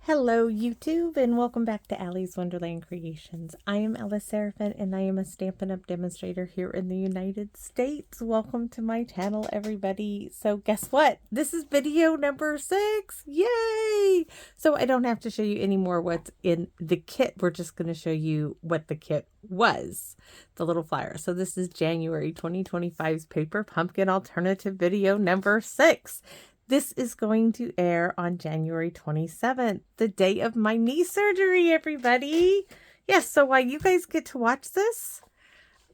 Hello YouTube and welcome back to Allie's Wonderland Creations. I am Ella Seraphin and I am a Stampin' Up! Demonstrator here in the United States. Welcome to my channel everybody. So guess what? This is video number 6! Yay! So I don't have to show you anymore what's in the kit. We're just going to show you what the kit was. The little flyer. So this is January 2025's Paper Pumpkin Alternative video number 6. This is going to air on January 27th, the day of my knee surgery, everybody. Yes, so while you guys get to watch this,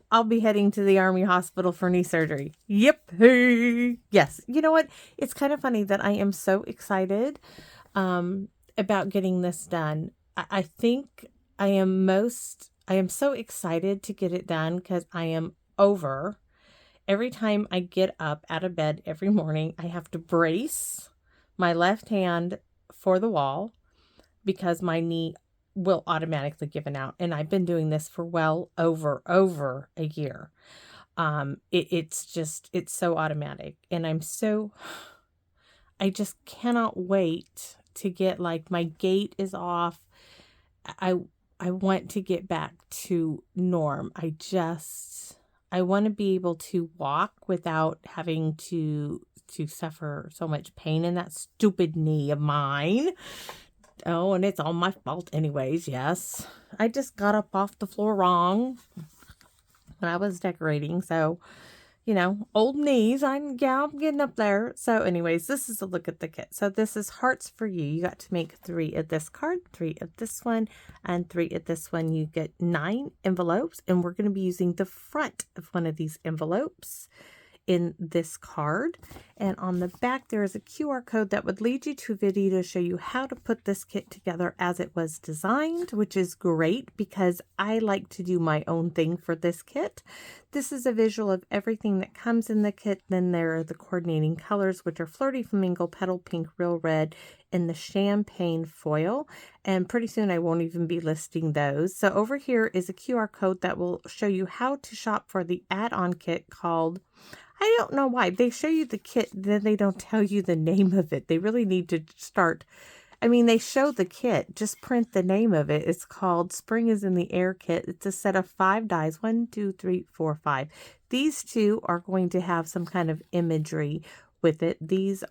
I'll be heading to the Army Hospital for knee surgery. Yep. Hey. Yes. You know what? It's kind of funny that I am so excited about getting this done. I think I am so excited to get it done because I am over. Every time I get up out of bed every morning, I have to brace my left hand for the wall because my knee will automatically give out. And I've been doing this for well over a year. It's so automatic. And I just cannot wait to get, like, my gait is off. I want to get back to norm. I want to be able to walk without having to suffer so much pain in that stupid knee of mine. Oh, and it's all my fault anyways, yes. I just got up off the floor wrong when I was decorating, so, you know, old knees, I'm getting up there. So anyways, this is a look at the kit. So this is hearts for you. You got to make 3 of this card, 3 of this one, and 3 of this one. You get 9 envelopes, and we're going to be using the front of one of these envelopes in this card. And on the back there is a QR code that would lead you to a video to show you how to put this kit together as it was designed, which is great because I like to do my own thing for this kit. This is a visual of everything that comes in the kit. Then there are the coordinating colors, which are Flirty Flamingo, Petal Pink, Real Red, and the Champagne Foil. And pretty soon I won't even be listing those. So over here is a QR code that will show you how to shop for the add-on kit called, I don't know why, they show you the kit, then they don't tell you the name of it. They really need to start, I mean, they show the kit, just print the name of it. It's called Spring is in the Air Kit. It's a set of 5 dies, 1, 2, 3, 4, 5. These 2 are going to have some kind of imagery with it. This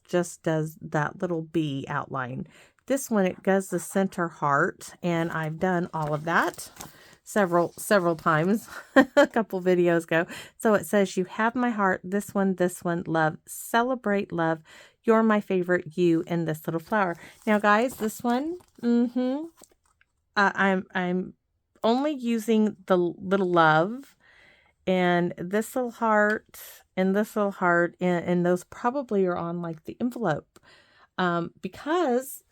just does that little bee outline. This one, it does the center heart, and I've done all of that several times a couple videos ago. So it says, you have my heart, this one, love, celebrate love, you're my favorite, you, and this little flower. Now guys, this one, I'm only using the little love and this little heart and this little heart, and those probably are on like the envelope because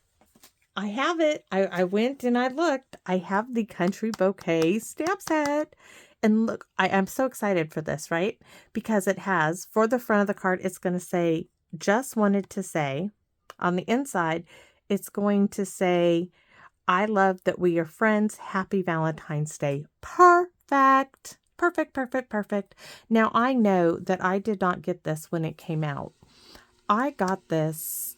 I have it. I went and I looked. I have the Country Bouquet stamp set. And look, I'm so excited for this, right? Because it has, for the front of the card, it's going to say, just wanted to say. On the inside, it's going to say, I love that we are friends. Happy Valentine's Day. Perfect. Perfect. Now, I know that I did not get this when it came out. I got this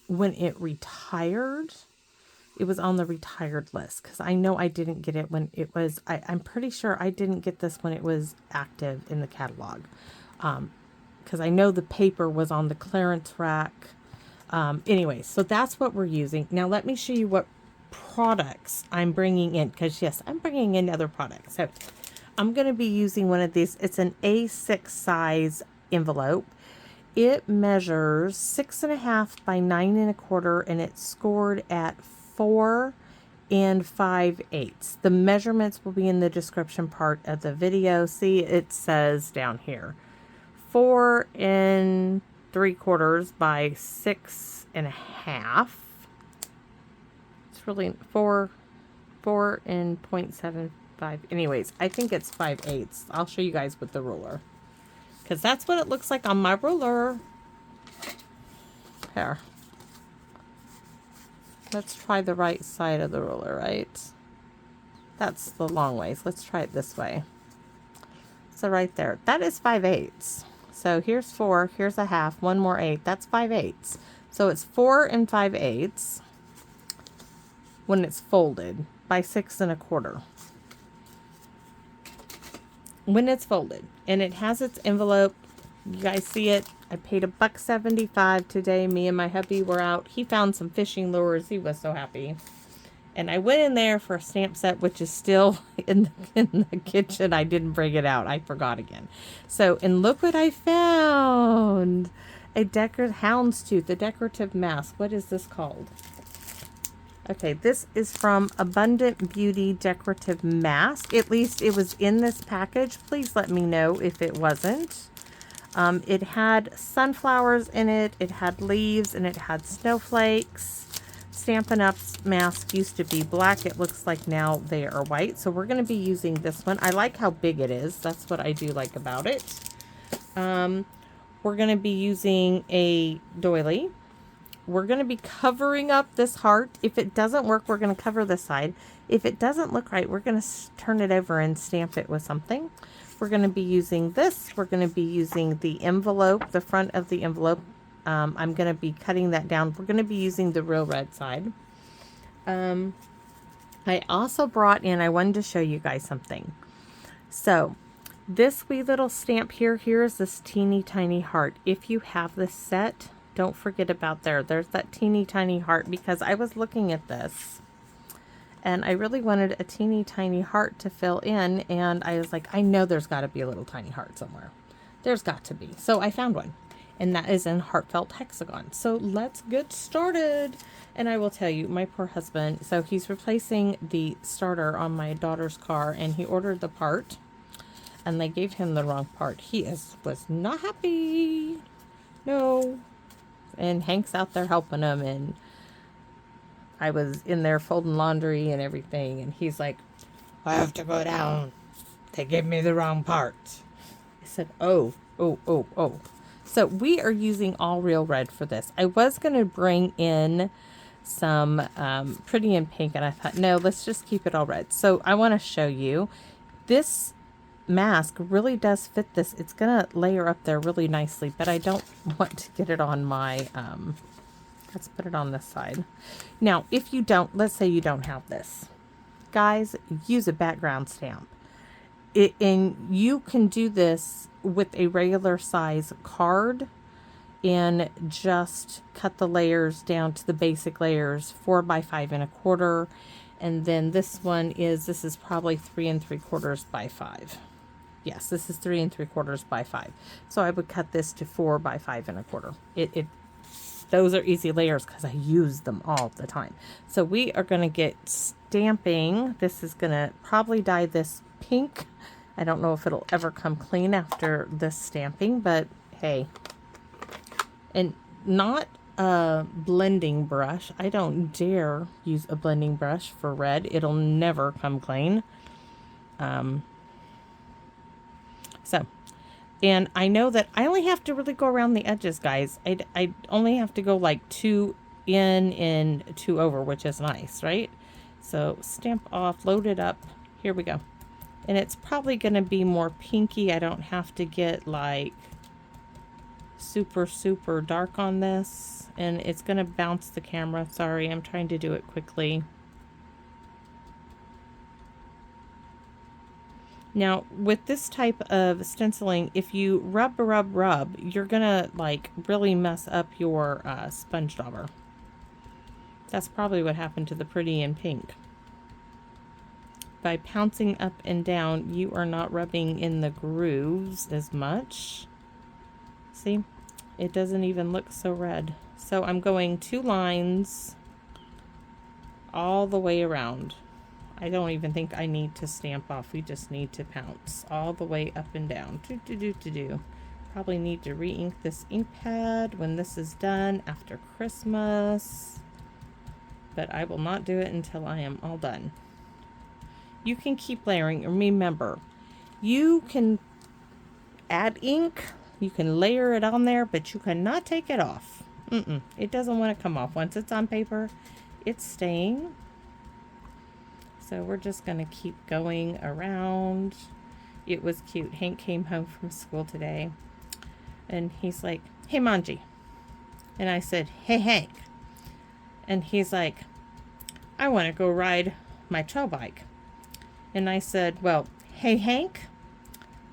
when it retired. It was on the retired list because I know I didn't get it when it was, I'm pretty sure I didn't get this when it was active in the catalog because I know the paper was on the clearance rack. Anyway, so that's what we're using. Now let me show you what products I'm bringing in, because yes, I'm bringing in other products. So I'm going to be using one of these. It's an A6 size envelope. It measures 6.5 by 9 1/4, and it's scored at 4 5/8. The measurements will be in the description part of the video. See, it says down here 4 3/4 by 6.5. It's really 4 and 0.75. Anyways, I think it's 5/8. I'll show you guys with the ruler, because that's what it looks like on my ruler. Here. Let's try the right side of the ruler, right? That's the long ways. Let's try it this way. So right there, that is 5/8. So here's 4, here's a half, one more 8. That's 5/8. So it's 4 5/8 when it's folded by 6 1/4. When it's folded, and it has its envelope. You guys see it? I paid $1.75 today. Me and my hubby were out. He found some fishing lures. He was so happy. And I went in there for a stamp set, which is still in the kitchen. I didn't bring it out. I forgot again. So, and look what I found. A decorative houndstooth, a decorative mask. What is this called? Okay, this is from Abundant Beauty Decorative Mask. At least it was in this package. Please let me know if it wasn't. It had sunflowers in it. It had leaves and it had snowflakes. Stampin' Up's mask used to be black. It looks like now they are white. So we're going to be using this one. I like how big it is. That's what I do like about it. We're going to be using a doily. We're going to be covering up this heart. If it doesn't work, we're going to cover this side. If it doesn't look right, we're going to turn it over and stamp it with something. We're going to be using this. We're going to be using the envelope, the front of the envelope. I'm going to be cutting that down. We're going to be using the real red side. I also brought in, I wanted to show you guys something. So this wee little stamp here is this teeny tiny heart. If you have this set, don't forget about there's that teeny tiny heart, because I was looking at this and I really wanted a teeny tiny heart to fill in, and I was like, I know there's got to be a little tiny heart somewhere. There's got to be. So I found one, and that is in Heartfelt Hexagon. So let's get started. And I will tell you, my poor husband, so he's replacing the starter on my daughter's car, and he ordered the part and they gave him the wrong part. He was not happy. No. And Hank's out there helping him, and I was in there folding laundry and everything, and he's like, I have to go down. They gave me the wrong part. I said, oh. So we are using all real red for this. I was going to bring in some Pretty in Pink, and I thought, no, let's just keep it all red. So I want to show you. This mask really does fit this. It's going to layer up there really nicely, but I don't want to get it on my, let's put it on this side. Now, if you don't, let's say you don't have this. Guys, use a background stamp. And you can do this with a regular size card and just cut the layers down to the basic layers, 4 by 5 1/4. And then this is probably 3 3/4 by 5. Yes, this is 3 3/4 by 5. So I would cut this to 4 by 5 1/4. Those are easy layers because I use them all the time. So we are going to get stamping. This is going to probably dye this pink. I don't know if it'll ever come clean after this stamping, but hey. And not a blending brush. I don't dare use a blending brush for red. It'll never come clean. And I know that I only have to really go around the edges, guys. I only have to go like 2 in and 2 over, which is nice, right? So stamp off, load it up. Here we go. And it's probably going to be more pinky. I don't have to get like super, super dark on this. And it's going to bounce the camera. Sorry, I'm trying to do it quickly. Now, with this type of stenciling, if you rub, you're going to like really mess up your sponge dauber. That's probably what happened to the Pretty in Pink. By pouncing up and down, you are not rubbing in the grooves as much. See, it doesn't even look so red. So I'm going 2 lines all the way around. I don't even think I need to stamp off. We just need to pounce all the way up and down. Probably need to re-ink this ink pad when this is done after Christmas. But I will not do it until I am all done. You can keep layering. And remember, you can add ink. You can layer it on there, but you cannot take it off. It doesn't want to come off. Once it's on paper, it's staying. So we're just going to keep going around. It was cute. Hank came home from school today, and he's like, hey, Manji, And I said, hey, Hank. And he's like, I want to go ride my trail bike. And I said, well, hey, Hank,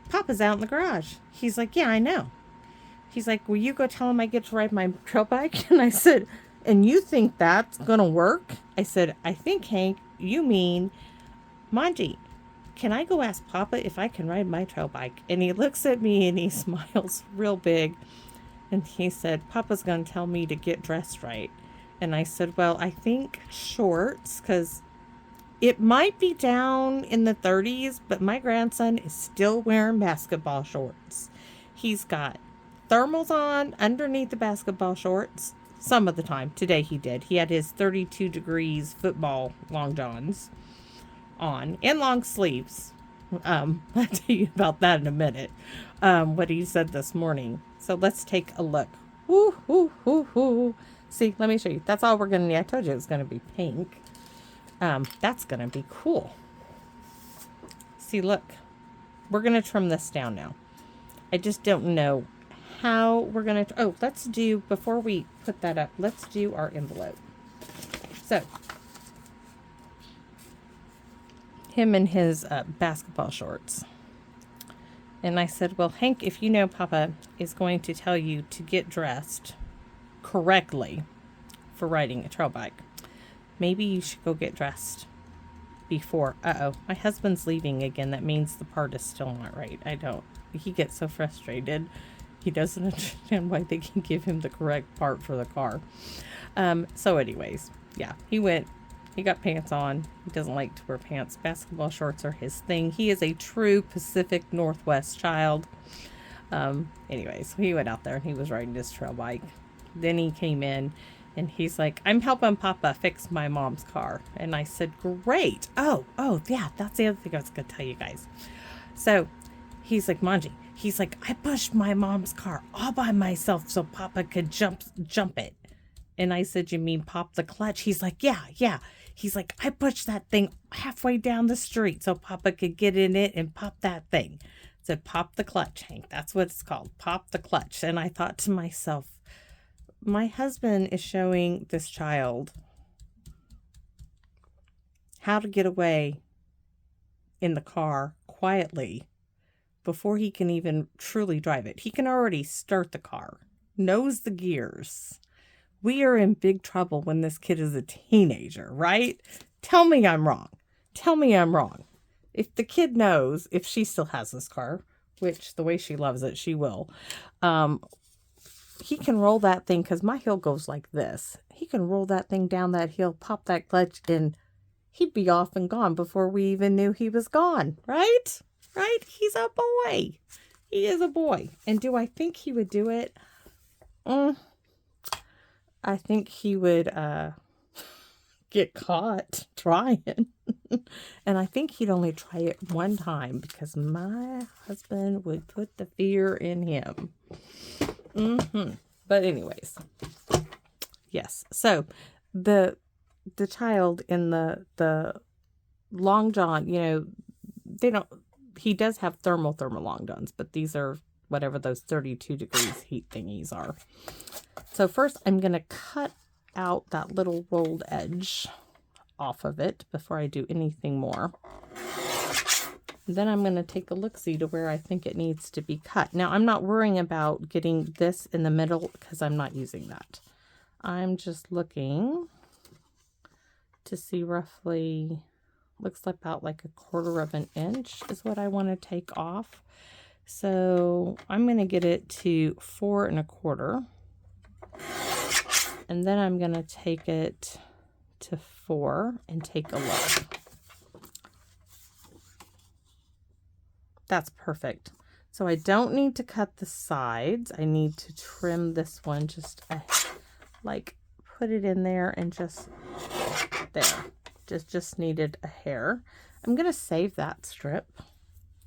Papa's out in the garage. He's like, yeah, I know. He's like, will you go tell him I get to ride my trail bike? And I said, and you think that's going to work? I said, I think, Hank, you mean, Monty, can I go ask Papa if I can ride my trail bike? And he looks at me and he smiles real big. And he said, Papa's going to tell me to get dressed right. And I said, well, I think shorts, because it might be down in the 30s, but my grandson is still wearing basketball shorts. He's got thermals on underneath the basketball shorts. Some of the time. Today he did. He had his 32 degrees football long johns on and long sleeves. I'll tell you about that in a minute. What he said this morning. So let's take a look. Woo, woo, woo, woo. See, let me show you. That's all we're going to need. I told you it was going to be pink. That's going to be cool. See, look. We're going to trim this down now. I just don't know how we're going to... Oh, let's do... Before we put that up, let's do our envelope. So, him in his basketball shorts. And I said, well, Hank, if you know Papa is going to tell you to get dressed correctly for riding a trail bike, maybe you should go get dressed before. Uh-oh, my husband's leaving again. That means the part is still not right. He gets so frustrated. He doesn't understand why they can give him the correct part for the car. So anyways, yeah, he went. He got pants on. He doesn't like to wear pants. Basketball shorts are his thing. He is a true Pacific Northwest child. Anyways, he went out there and he was riding his trail bike. Then he came in and he's like, I'm helping Papa fix my mom's car. And I said, great. Oh, yeah, that's the other thing I was going to tell you guys. So he's like, Manji, he's like, I pushed my mom's car all by myself so Papa could jump it. And I said, you mean pop the clutch? He's like, yeah. He's like, I pushed that thing halfway down the street so Papa could get in it and pop that thing. I said, pop the clutch, Hank. That's what it's called. Pop the clutch. And I thought to myself, my husband is showing this child how to get away in the car quietly before he can even truly drive it. He can already start the car, knows the gears. We are in big trouble when this kid is a teenager, right? Tell me I'm wrong. If the kid knows, if she still has this car, which the way she loves it, she will, he can roll that thing, because my hill goes like this. He can roll that thing down that hill, pop that clutch, and he'd be off and gone before we even knew he was gone, right? Right? He's a boy. He is a boy. And do I think he would do it? I think he would get caught trying. And I think he'd only try it one time because my husband would put the fear in him. But anyways, yes. So the child in the long john, he does have thermal long johns, but these are whatever those 32 degrees heat thingies are. So first I'm going to cut out that little rolled edge off of it before I do anything more. Then I'm going to take a look-see to where I think it needs to be cut. Now, I'm not worrying about getting this in the middle because I'm not using that. I'm just looking to see roughly, looks like about like 1/4 of an inch is what I want to take off. So I'm going to get it to 4 1/4. And then I'm going to take it to 4 and take a look. That's perfect. So I don't need to cut the sides. I need to trim this one just like put it in there and just there. Just needed a hair. I'm going to save that strip.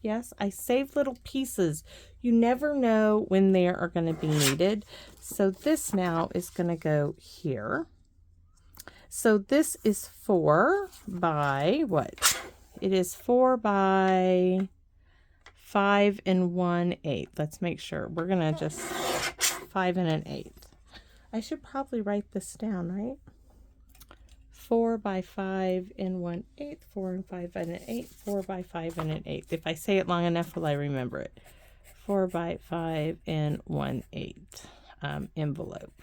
Yes, I saved little pieces. You never know when they are going to be needed. So this now is going to go here. So this is 4 by what? It is 4 by 5 1/8. Let's make sure. We're going to just 5 1/8. I should probably write this down, right? 4 by 5 and 1/8, 4 and 5 and 1/8, 4 by 5 and 1/8. If I say it long enough, will I remember it? 4 by 5 and 1/8 envelope.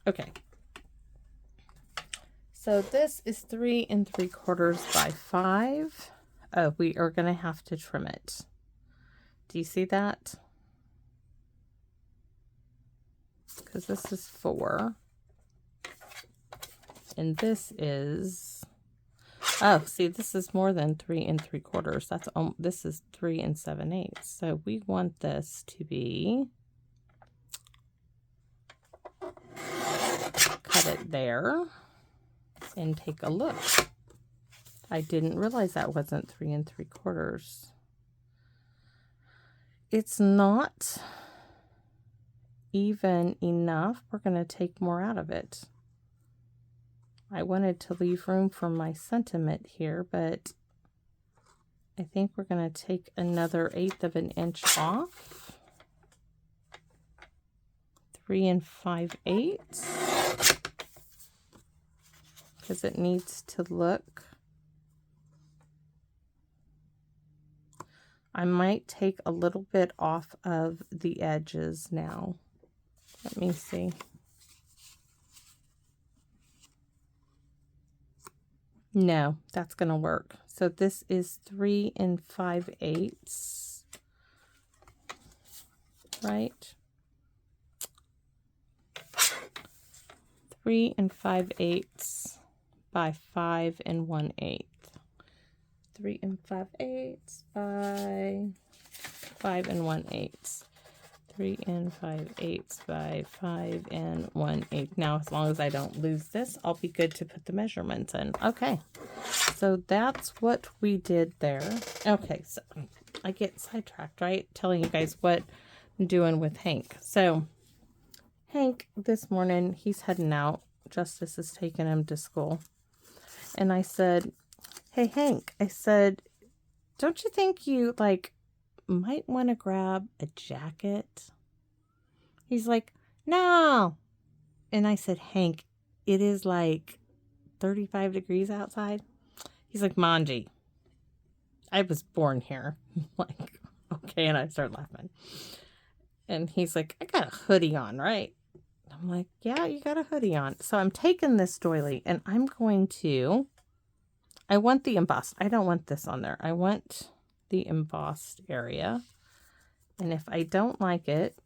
Okay. So this is 3 3/4 by 5. Oh, we are going to have to trim it. Do you see that? Because this is 4. And this is, oh, see, this is more than 3 3/4. That's, this is 3 7/8. So we want this to be, cut it there and take a look. I didn't realize that wasn't 3 3/4. It's not even enough. We're going to take more out of it. I wanted to leave room for my sentiment here, but I think we're going to take another 1/8 of an inch off. 3 5/8, because it needs to look. I might take a little bit off of the edges now. Let me see. No, that's going to work. So this is 3 5/8, right? 3 5/8 by 5 1/8. 3 5/8 by 5 1/8. 3 5/8 by 5 1/8. Now, as long as I don't lose this, I'll be good to put the measurements in. Okay, so that's what we did there. Okay, so I get sidetracked, right? Telling you guys what I'm doing with Hank. So Hank, this morning, he's heading out. Justice is taking him to school. And I said, hey, Hank, I said, don't you think you, might want to grab a jacket? He's like, no. And I said, Hank, it is 35 degrees outside. He's like, Manji, I was born here. Okay. And I start laughing. And he's like, I got a hoodie on, right? I'm like, yeah, you got a hoodie on. So I'm taking this doily and I'm going to, I want the embossed. I don't want this on there. I want the embossed area. And if I don't like it,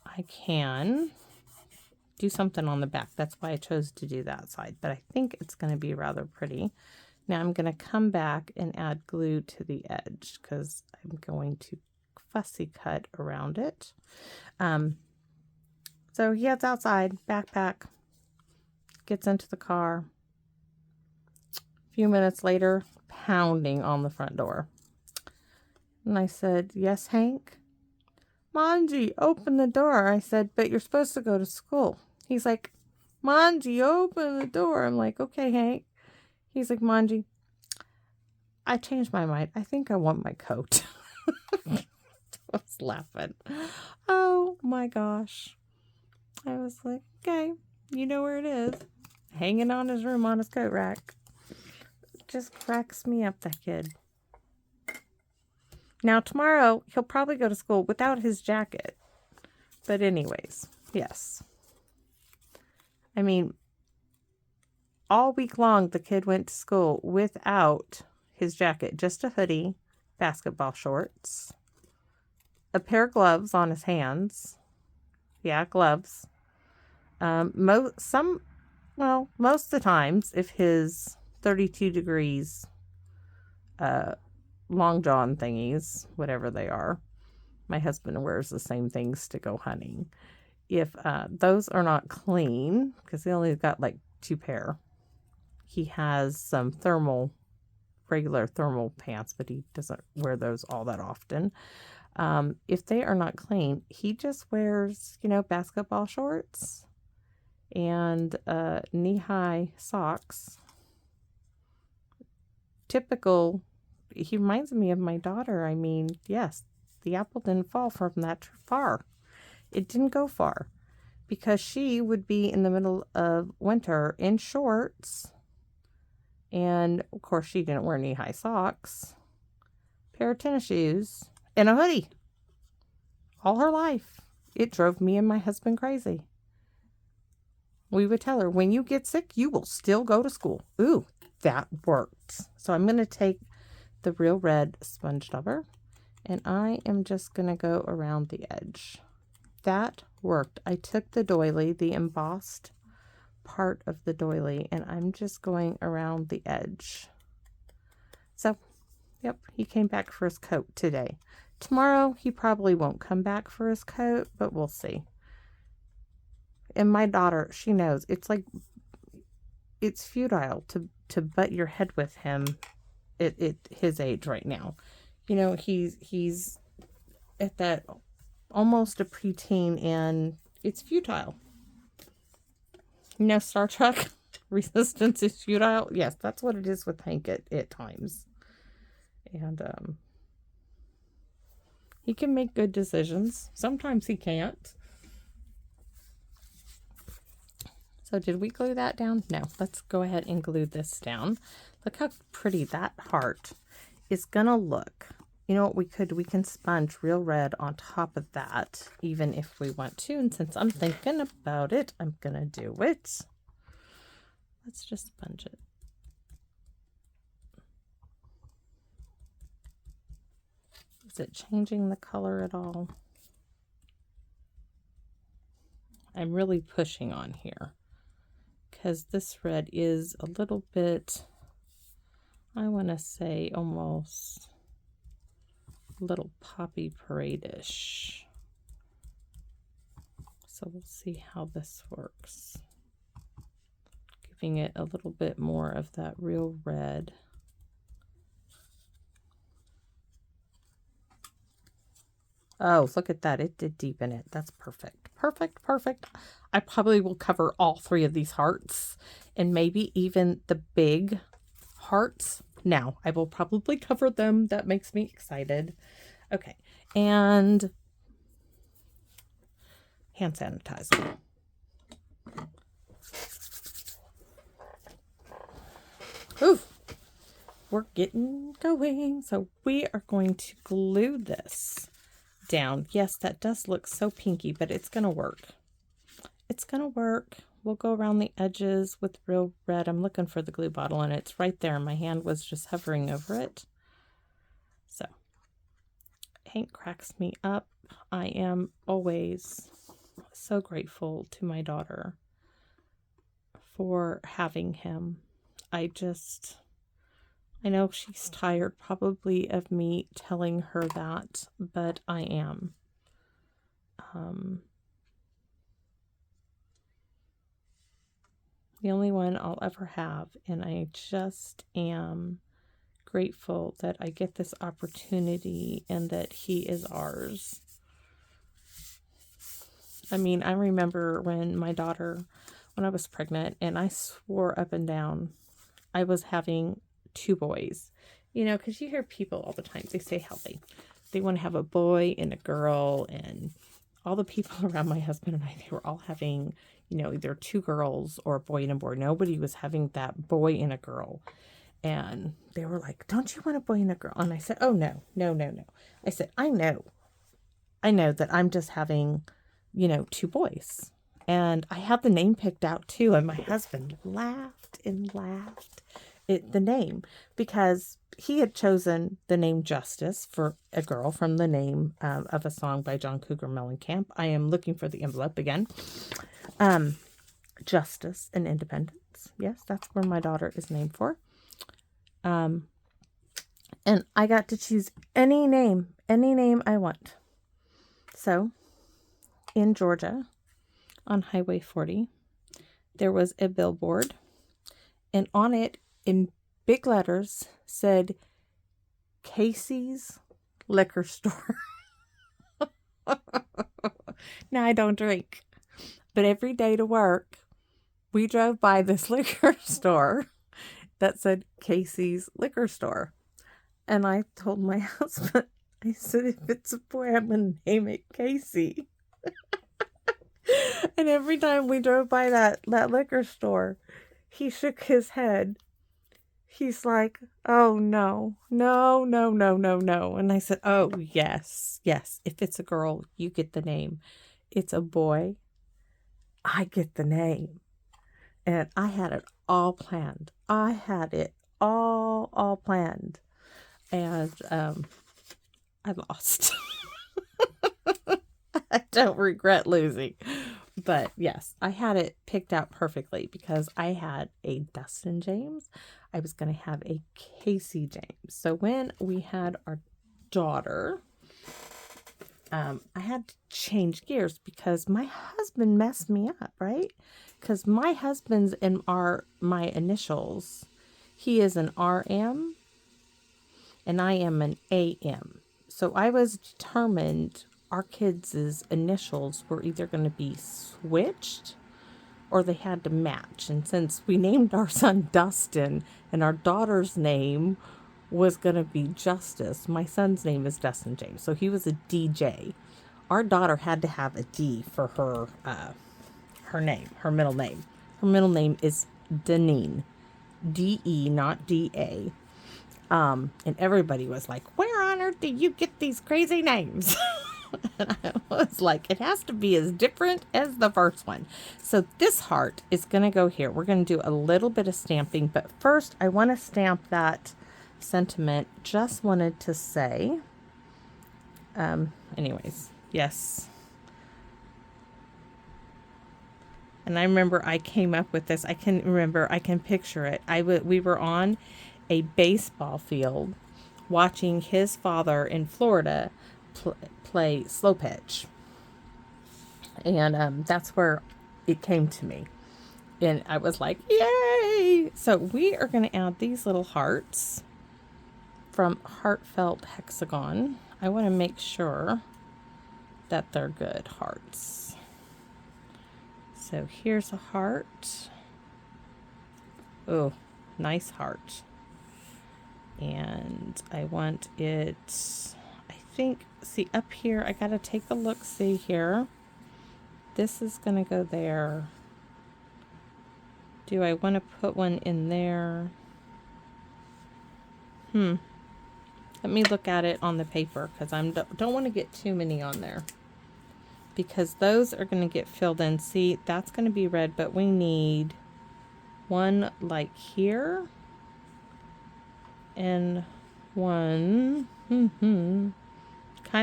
I can do something on the back. That's why I chose to do that side. But I think it's going to be rather pretty. Now I'm going to come back and add glue to the edge because I'm going to fussy cut around it. So he heads outside, backpack, gets into the car. A few minutes later, pounding on the front door. And I said, yes, Hank? Manji, open the door. I said, but you're supposed to go to school. He's like, Manji, open the door. I'm like, okay, Hank. He's like, Manji, I changed my mind. I think I want my coat. I was laughing. Oh my gosh. I was like, okay, you know where it is. Hanging on his room on his coat rack. Just cracks me up, that kid. Now tomorrow, he'll probably go to school without his jacket. But anyways, yes. I mean, all week long, the kid went to school without his jacket. Just a hoodie, basketball shorts, a pair of gloves on his hands. Yeah, gloves. Most of the times, if his 32 degrees long john thingies, whatever they are, my husband wears the same things to go hunting. If those are not clean, because he only got 2 pair, he has some regular thermal pants, but he doesn't wear those all that often. If they are not clean, he just wears, basketball shorts and knee-high socks. Typical. He reminds me of my daughter. I mean, yes, the apple didn't fall from that far. It didn't go far because she would be in the middle of winter in shorts. And of course, she didn't wear knee-high socks, pair of tennis shoes, and a hoodie all her life. It drove me and my husband crazy. We would tell her, when you get sick, you will still go to school. Ooh, that worked. So I'm going to take the Real Red sponge dauber, and I am just going to go around the edge. That worked. I took the doily, the embossed part of the doily, and I'm just going around the edge. So, yep, he came back for his coat today. Tomorrow, he probably won't come back for his coat, but we'll see. And my daughter, she knows, it's like, it's futile to butt your head with him at his age right now. You know, he's at that almost a preteen, and it's futile. You know, Star Trek, resistance is futile. Yes, that's what it is with Hank at times. And he can make good decisions. Sometimes he can't. So did we glue that down? No. Let's go ahead and glue this down. Look how pretty that heart is going to look. You know what we could? We can sponge Real Red on top of that, even if we want to. And since I'm thinking about it, I'm going to do it. Let's just sponge it. Is it changing the color at all? I'm really pushing on here because this red is a little bit, I want to say almost a little poppy parade-ish. So we'll see how this works. Giving it a little bit more of that Real Red. Oh, look at that. It did deepen it. That's perfect. Perfect, perfect. I probably will cover all three of these hearts and maybe even the big hearts. Now, I will probably cover them. That makes me excited. Okay. And hand sanitizer. Ooh, we're getting going. So we are going to glue this down. Yes, that does look so pinky, but it's going to work. It's going to work. We'll go around the edges with Real Red. I'm looking for the glue bottle and it's right there. My hand was just hovering over it. So, Hank cracks me up. I am always so grateful to my daughter for having him. I know she's tired probably of me telling her that, but I am. The only one I'll ever have, and I just am grateful that I get this opportunity and that he is ours. I mean, I remember when I was pregnant, and I swore up and down I was having 2 boys, you know, because you hear people all the time, they say how they want to have a boy and a girl, and all the people around my husband and I, they were all having, you know, either 2 girls or a boy and a boy. Nobody was having that boy and a girl. And they were like, don't you want a boy and a girl? And I said, oh, no. I said, I know that I'm just having, you know, 2 boys. And I have the name picked out too. And my husband laughed and laughed at the name because he had chosen the name Justice for a girl from the name of a song by John Cougar Mellencamp. I am looking for the envelope again. Justice and Independence. Yes, that's where my daughter is named for. And I got to choose any name I want. So in Georgia, on Highway 40, there was a billboard, and on it, in big letters, said Casey's Liquor Store. Now, I don't drink, but every day to work, we drove by this liquor store that said Casey's Liquor Store. And I told my husband, I said, if it's a boy, I'm going to name it Casey. And every time we drove by that liquor store, he shook his head. He's like, oh, no, no, no, no, no, no. And I said, oh, yes, yes. If it's a girl, you get the name. It's a boy, I get the name. And I had it all planned. I had it all planned. And I lost. I don't regret losing. But yes, I had it picked out perfectly because I had a Dustin James. I was going to have a Casey James. So when we had our daughter, I had to change gears because my husband messed me up, right? Because my husband's in my initials. He is an RM and I am an AM. So I was determined our kids' initials were either going to be switched or they had to match. And since we named our son Dustin and our daughter's name was going to be Justice, my son's name is Dustin James. So he was a DJ. Our daughter had to have a D for her name, her middle name. Her middle name is Deneen. D-E, not D-A. And everybody was like, where on earth did you get these crazy names? And I was like, it has to be as different as the first one. So this heart is going to go here. We're going to do a little bit of stamping. But first, I want to stamp that sentiment. Just wanted to say, anyways, yes. And I remember I came up with this. I can picture it. We were on a baseball field watching his father in Florida play slow pitch. And that's where it came to me. And I was like, yay! So we are going to add these little hearts from Heartfelt Hexagon. I want to make sure that they're good hearts. So here's a heart. Oh, nice heart. And I want it, I think, see up here, I got to take a look, see here. This is going to go there. Do I want to put one in there? Let me look at it on the paper because I don't want to get too many on there. Because those are going to get filled in. See, that's going to be red, but we need one like here. And one, kind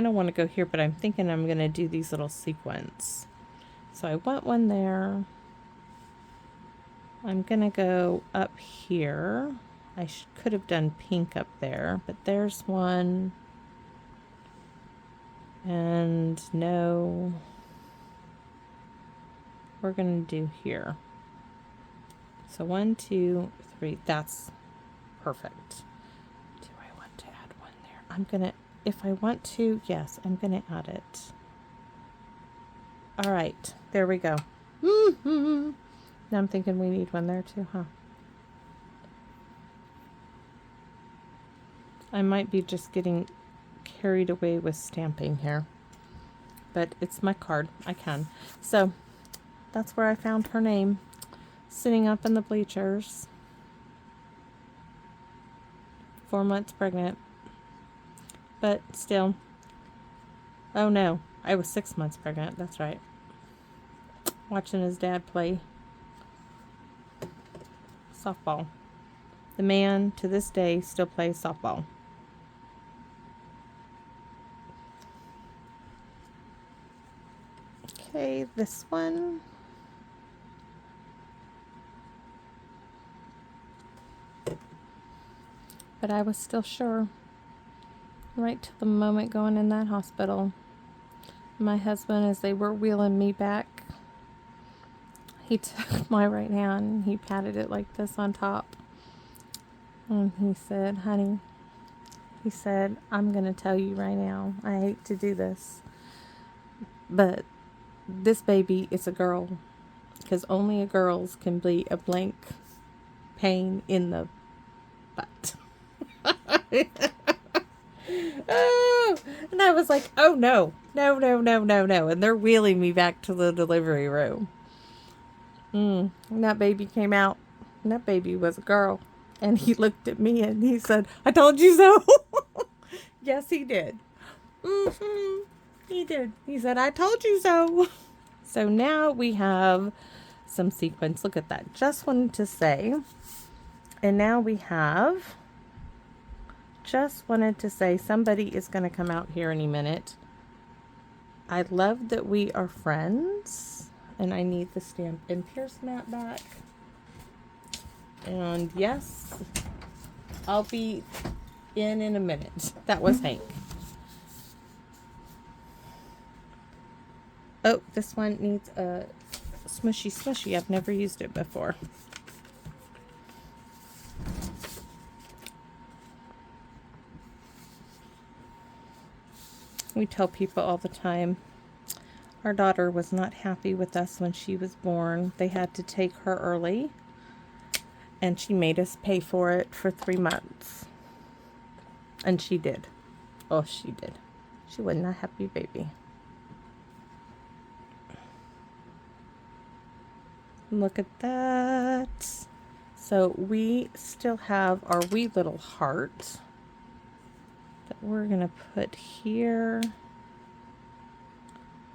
of want to go here, but I'm thinking I'm going to do these little sequins. So I want one there. I'm going to go up here. I could have done pink up there, but there's one. And no, we're going to do here. So 1, 2, 3, that's perfect. Do I want to add one there? I'm going to, if I want to, yes, I'm going to add it. All right, there we go. Now I'm thinking we need one there too, huh? I might be just getting carried away with stamping here, but it's my card. I can. So that's where I found her name, sitting up in the bleachers, 4 months pregnant, but still. Oh no, I was 6 months pregnant. That's right. Watching his dad play softball. The man to this day still plays softball. Okay, this one. But I was still sure. Right to the moment going in that hospital. My husband, as they were wheeling me back, he took my right hand, he patted it like this on top. And he said, honey, he said, I'm going to tell you right now, I hate to do this, but this baby is a girl, because only a girl's can be a blank pain in the butt. Oh, and I was like, oh no, no, no, no, no, no. And they're wheeling me back to the delivery room. And that baby came out. And that baby was a girl. And he looked at me and he said, I told you so. Yes, he did. He did. He said, I told you so. So now we have some sequins. Look at that. Just wanted to say. And now we have, just wanted to say, somebody is going to come out here any minute. I love that we are friends. And I need the Stampin' Pierce mat back. And yes, I'll be in a minute. That was Hank. Oh, this one needs a smushy smushy. I've never used it before. We tell people all the time, our daughter was not happy with us when she was born. They had to take her early, and she made us pay for it for 3 months. And she did. Oh, she did. She wasn't a happy baby. Look at that. So we still have our wee little heart that we're going to put here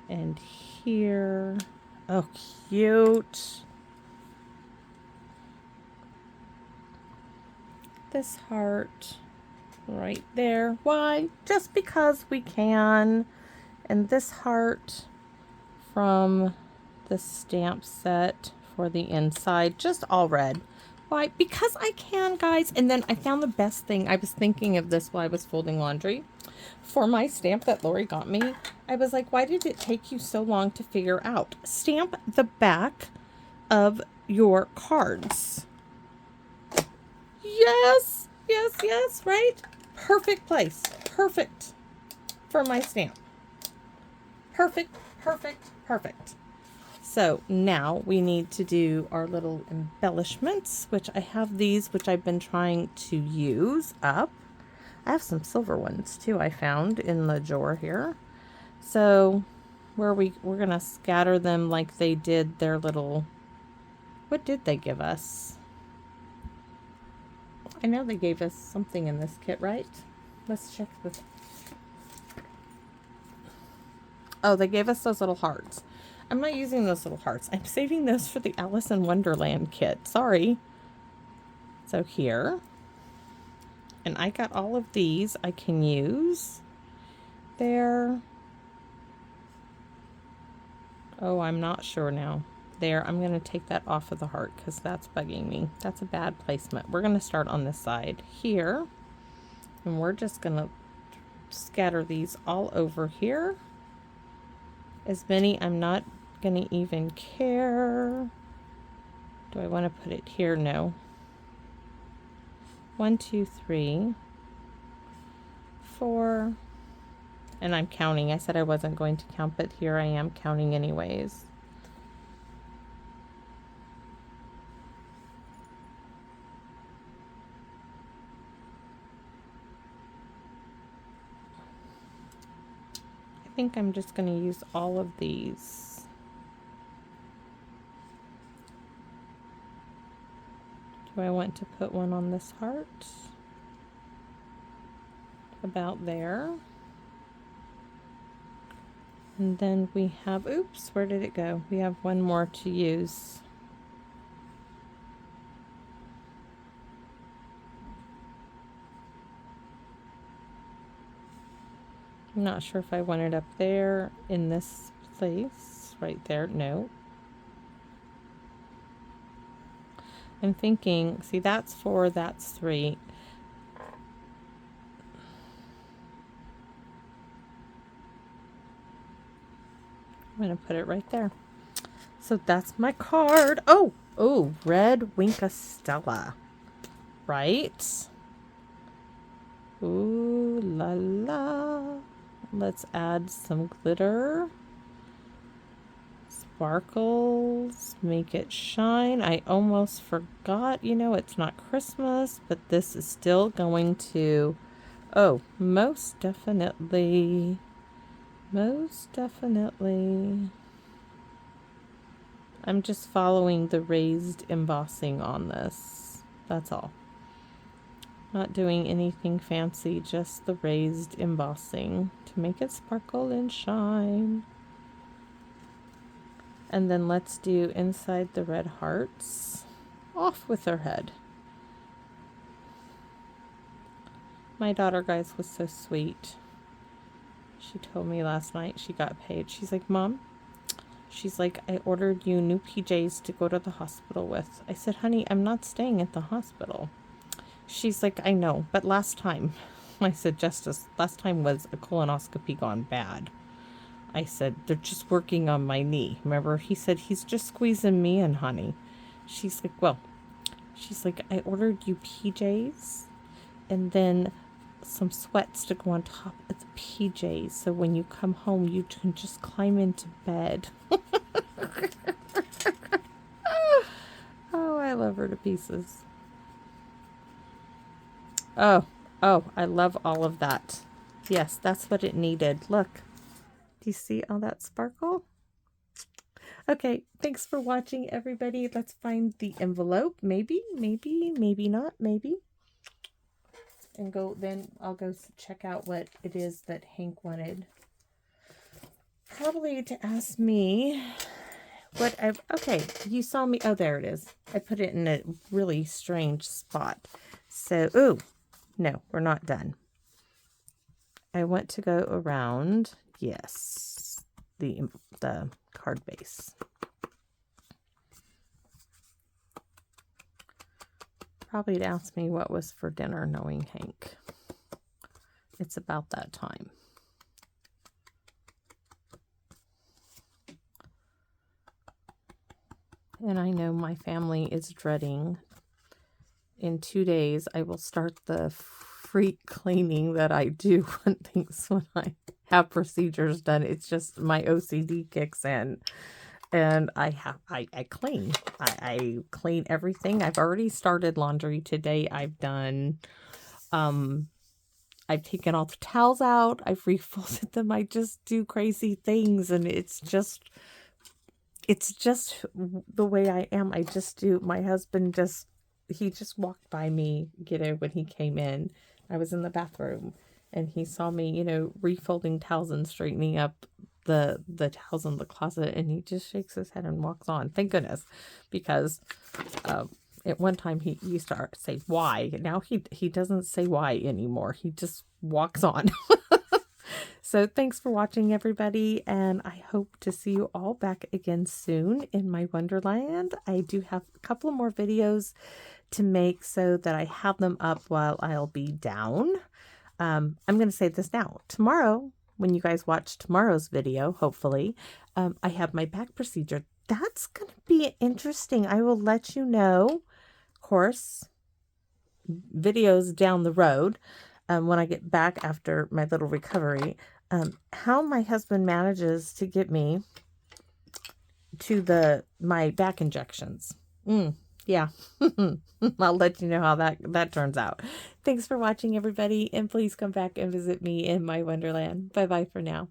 and here. Oh, cute. This heart right there. Why? Just because we can. And this heart from the stamp set for the inside, just all red. Why? Because I can, guys. And then I found the best thing. I was thinking of this while I was folding laundry. For my stamp that Lori got me, I was like, why did it take you so long to figure out? Stamp the back of your cards. Yes, yes, yes, right? Perfect place. Perfect for my stamp. Perfect, perfect, perfect. So now we need to do our little embellishments, which I have these, which I've been trying to use up. I have some silver ones too I found in the drawer here. So we're going to scatter them like they did their little, what did they give us? I know they gave us something in this kit, right? Let's check this. Oh, they gave us those little hearts. I'm not using those little hearts. I'm saving those for the Alice in Wonderland kit. Sorry. So here. And I got all of these I can use. There. Oh, I'm not sure now. There. I'm going to take that off of the heart because that's bugging me. That's a bad placement. We're going to start on this side here. And we're just going to scatter these all over here. As many, I'm not going to even care. Do I want to put it here? No. 1, 2, 3, 4. And I'm counting. I said I wasn't going to count, but here I am counting anyways. I think I'm just going to use all of these. Do I want to put one on this heart? About there. And then we have, oops, where did it go? We have one more to use. I'm not sure if I want it up there in this place, right there. No. I'm thinking, see, that's 4, that's 3. I'm going to put it right there. So that's my card. Oh, red Winka Stella. Right? Ooh la la. Let's add some glitter. Sparkles. Make it shine. I almost forgot, you know, it's not Christmas, but this is still going to Oh, most definitely. Most definitely. I'm just following the raised embossing on this. That's all. Not doing anything fancy, just the raised embossing to make it sparkle and shine. And then let's do inside the red hearts. Off with her head. My daughter, guys, was so sweet. She told me last night she got paid. She's like, Mom, she's like, I ordered you new PJs to go to the hospital with. I said, honey, I'm not staying at the hospital. She's like, I know, but last time. I said, Justice, last time was a colonoscopy gone bad. I said, they're just working on my knee. Remember, he said, he's just squeezing me in, honey. She's like, well, she's like, I ordered you PJs and then some sweats to go on top of the PJs. So when you come home, you can just climb into bed. Oh, I love her to pieces. Oh, I love all of that. Yes, that's what it needed. Look. Do you see all that sparkle? Okay, thanks for watching, everybody. Let's find the envelope. Maybe not, maybe. And then I'll go check out what it is that Hank wanted. Probably to ask me okay, you saw me. Oh, there it is. I put it in a really strange spot. So, ooh, no, we're not done. I want to go around, yes, the card base. Probably to ask me what was for dinner, knowing Hank. It's about that time. And I know my family is dreading. In 2 days, I will start the freak cleaning that I do on things when I have procedures done. It's just my OCD kicks in. And I clean. I clean everything. I've already started laundry today. I've done, I've taken all the towels out. I've refolded them. I just do crazy things. And it's just the way I am. I just do. My husband he just walked by me, when he came in. I was in the bathroom and he saw me, refolding towels and straightening up the towels in the closet, and he just shakes his head and walks on. Thank goodness, because at one time he used to say why. Now he doesn't say why anymore. He just walks on. So thanks for watching, everybody, and I hope to see you all back again soon in my Wonderland. I do have a couple more videos to make so that I have them up while I'll be down. I'm going to say this now. Tomorrow, when you guys watch tomorrow's video, hopefully, I have my back procedure. That's going to be interesting. I will let you know, of course, videos down the road, when I get back after my little recovery, how my husband manages to get me to my back injections. Yeah. I'll let you know how that turns out. Thanks for watching, everybody, and please come back and visit me in my Wonderland. Bye-bye for now.